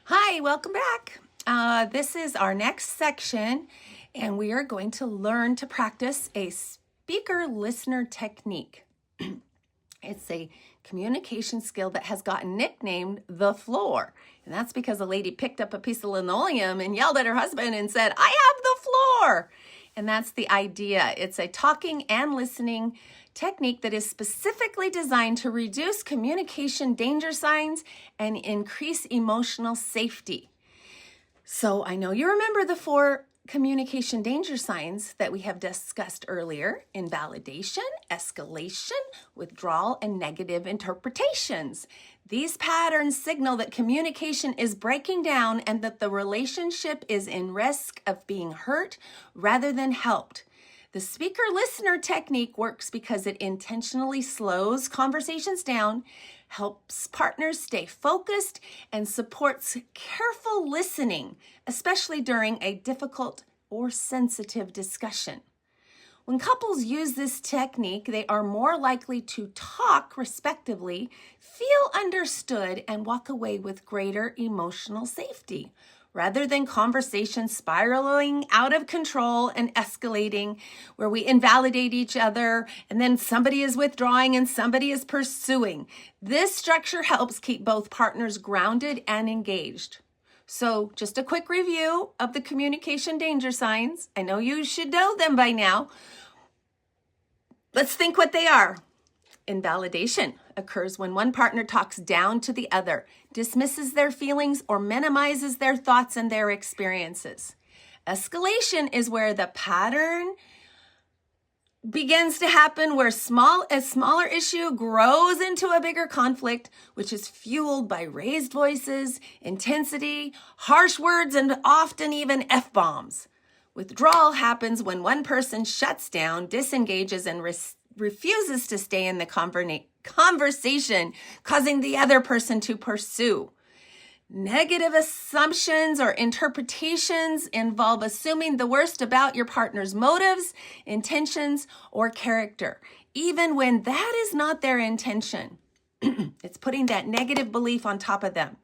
Hi, welcome back. This is our next section, and we are going to learn to practice a speaker-listener technique. It's a communication skill that has gotten nicknamed the floor, and that's because a lady picked up a piece of linoleum and yelled at her husband and said, "I have the floor!" And that's the idea. It's a talking and listening technique that is specifically designed to reduce communication danger signs and increase emotional safety. So I know you remember the 4 communication danger signs that we have discussed earlier: invalidation, escalation, withdrawal, and negative interpretations. These patterns signal that communication is breaking down and that the relationship is in risk of being hurt rather than helped. The speaker-listener technique works because it intentionally slows conversations down, helps partners stay focused, and supports careful listening, especially during a difficult or sensitive discussion. When couples use this technique, they are more likely to talk respectively, feel understood, and walk away with greater emotional safety, rather than conversations spiraling out of control and escalating, where we invalidate each other and then somebody is withdrawing and somebody is pursuing. This structure helps keep both partners grounded and engaged. So just a quick review of the communication danger signs. I know you should know them by now. Let's think what they are. Invalidation occurs when one partner talks down to the other, dismisses their feelings, or minimizes their thoughts and their experiences. Escalation is where the pattern begins to happen, where a smaller issue grows into a bigger conflict, which is fueled by raised voices, intensity, harsh words, and often even F-bombs. Withdrawal happens when one person shuts down, disengages, and refuses to stay in the conversation, causing the other person to pursue. Negative assumptions or interpretations involve assuming the worst about your partner's motives, intentions, or character, even when that is not their intention. It's putting that negative belief on top of them.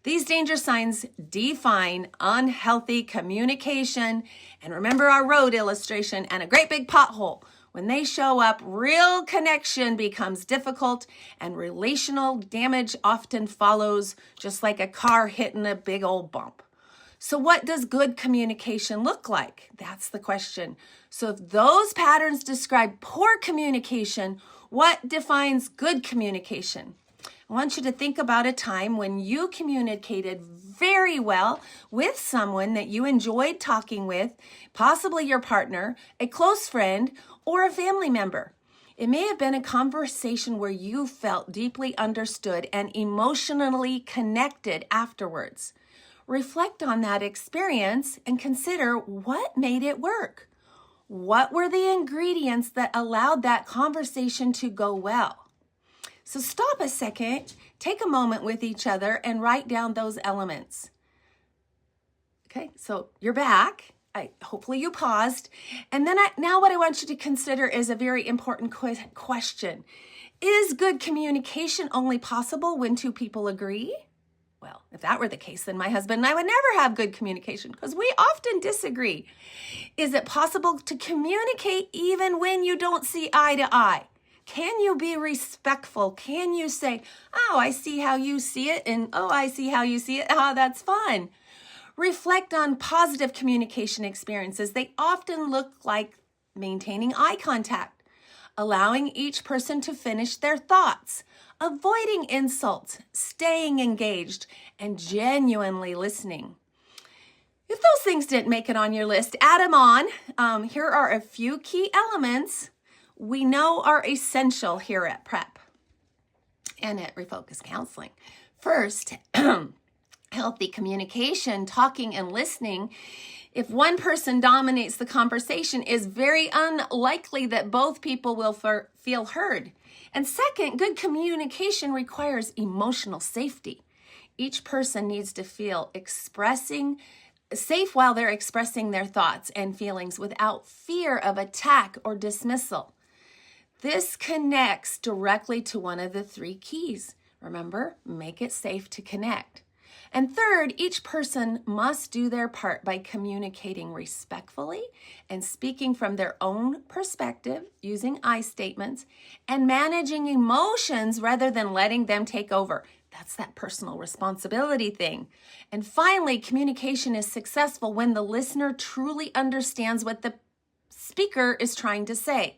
These danger signs define unhealthy communication. And remember our road illustration and a great big pothole. When they show up, real connection becomes difficult and relational damage often follows, just like a car hitting a big old bump. So what does good communication look like? That's the question. So if those patterns describe poor communication, what defines good communication? I want you to think about a time when you communicated very well with someone that you enjoyed talking with, possibly your partner, a close friend, or a family member. It may have been a conversation where you felt deeply understood and emotionally connected afterwards. Reflect on that experience and consider what made it work. What were the ingredients that allowed that conversation to go well? So stop a second, take a moment with each other, and write down those elements. Okay, so you're back. Hopefully you paused. And then now what I want you to consider is a very important question. Is good communication only possible when 2 people agree? Well, if that were the case, then my husband and I would never have good communication because we often disagree. Is it possible to communicate even when you don't see eye to eye? Can you be respectful? Can you say, "Oh, I see how you see it," and "Oh, I see how you see it. Oh, that's fun." Reflect on positive communication experiences. They often look like maintaining eye contact, allowing each person to finish their thoughts, avoiding insults, staying engaged, and genuinely listening. If those things didn't make it on your list, add them on. Here are a few key elements we know are essential here at PrEP and at Refocus Counseling. First, healthy communication, talking and listening. If one person dominates the conversation, is very unlikely that both people will feel heard. And second, good communication requires emotional safety. Each person needs to feel safe while they're expressing their thoughts and feelings without fear of attack or dismissal. This connects directly to one of the 3 keys. Remember, make it safe to connect. And third, each person must do their part by communicating respectfully and speaking from their own perspective using I statements and managing emotions rather than letting them take over. That's that personal responsibility thing. And finally, communication is successful when the listener truly understands what the speaker is trying to say.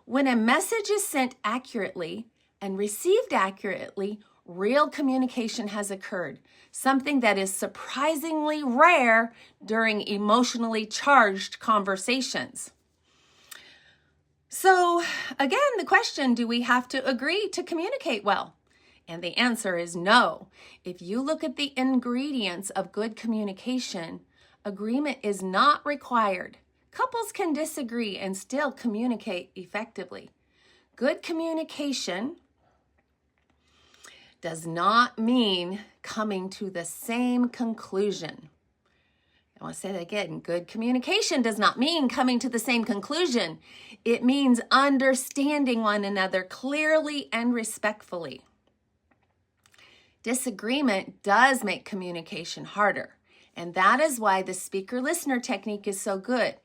When a message is sent accurately and received accurately, real communication has occurred, something that is surprisingly rare during emotionally charged conversations. So again, the question, do we have to agree to communicate well? And the answer is no. If you look at the ingredients of good communication, agreement is not required. Couples can disagree and still communicate effectively. Good communication does not mean coming to the same conclusion. I want to say that again. Good communication does not mean coming to the same conclusion. It means understanding one another clearly and respectfully. Disagreement does make communication harder, and that is why the speaker-listener technique is so good.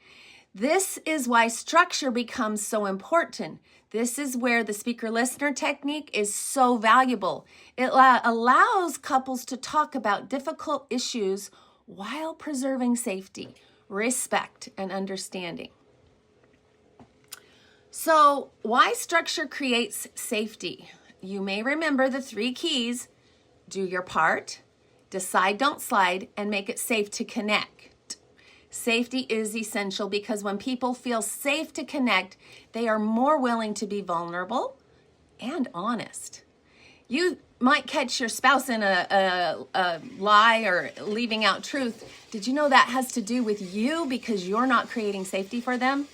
This is why structure becomes so important. This is where the speaker-listener technique is so valuable. It allows couples to talk about difficult issues while preserving safety, respect, and understanding. So, why structure creates safety? You may remember the 3 keys: do your part, decide, don't slide, and make it safe to connect. Safety is essential because when people feel safe to connect, they are more willing to be vulnerable and honest. You might catch your spouse in a lie or leaving out truth. Did you know that has to do with you because you're not creating safety for them?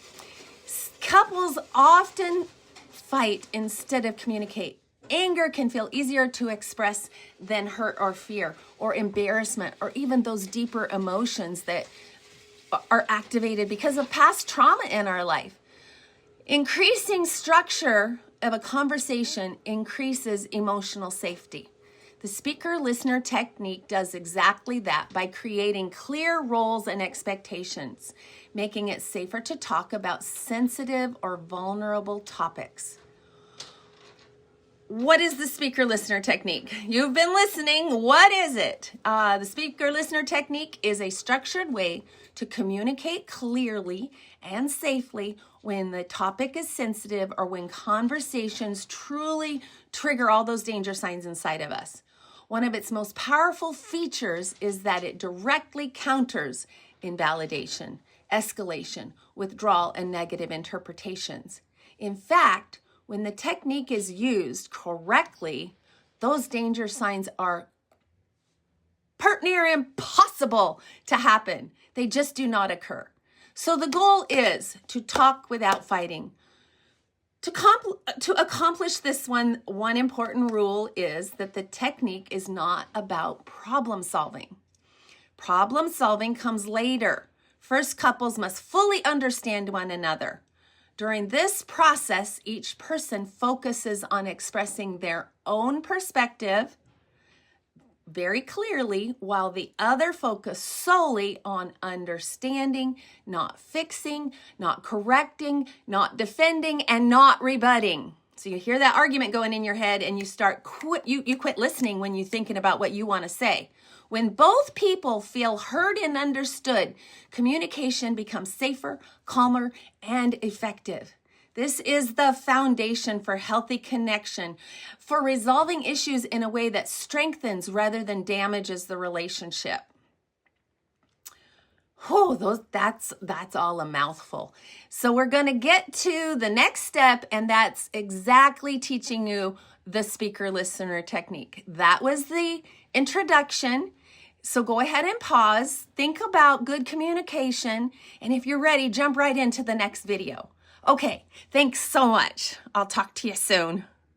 Couples often fight instead of communicate. Anger can feel easier to express than hurt or fear or embarrassment or even those deeper emotions that are activated because of past trauma in our life. Increasing structure of a conversation increases emotional safety. The speaker-listener technique does exactly that by creating clear roles and expectations, making it safer to talk about sensitive or vulnerable topics. What is the speaker-listener technique? You've been listening. What is it? The speaker-listener technique is a structured way to communicate clearly and safely when the topic is sensitive or when conversations truly trigger all those danger signs inside of us. One of its most powerful features is that it directly counters invalidation, escalation, withdrawal, and negative interpretations. In fact, when the technique is used correctly, those danger signs are pert near impossible to happen. They just do not occur. So the goal is to talk without fighting. To accomplish this one important rule is that the technique is not about problem solving. Problem solving comes later. First, couples must fully understand one another. During this process, each person focuses on expressing their own perspective very clearly, while the other focus solely on understanding, not fixing, not correcting, not defending, and not rebutting. So you hear that argument going in your head and you quit listening when you're thinking about what you want to say. When both people feel heard and understood, communication becomes safer, calmer, and effective. This is the foundation for healthy connection, for resolving issues in a way that strengthens rather than damages the relationship. That's all a mouthful. So we're going to get to the next step, and that's exactly teaching you the speaker-listener technique. That was the introduction. So go ahead and pause, think about good communication, and if you're ready, jump right into the next video. Okay, thanks so much. I'll talk to you soon.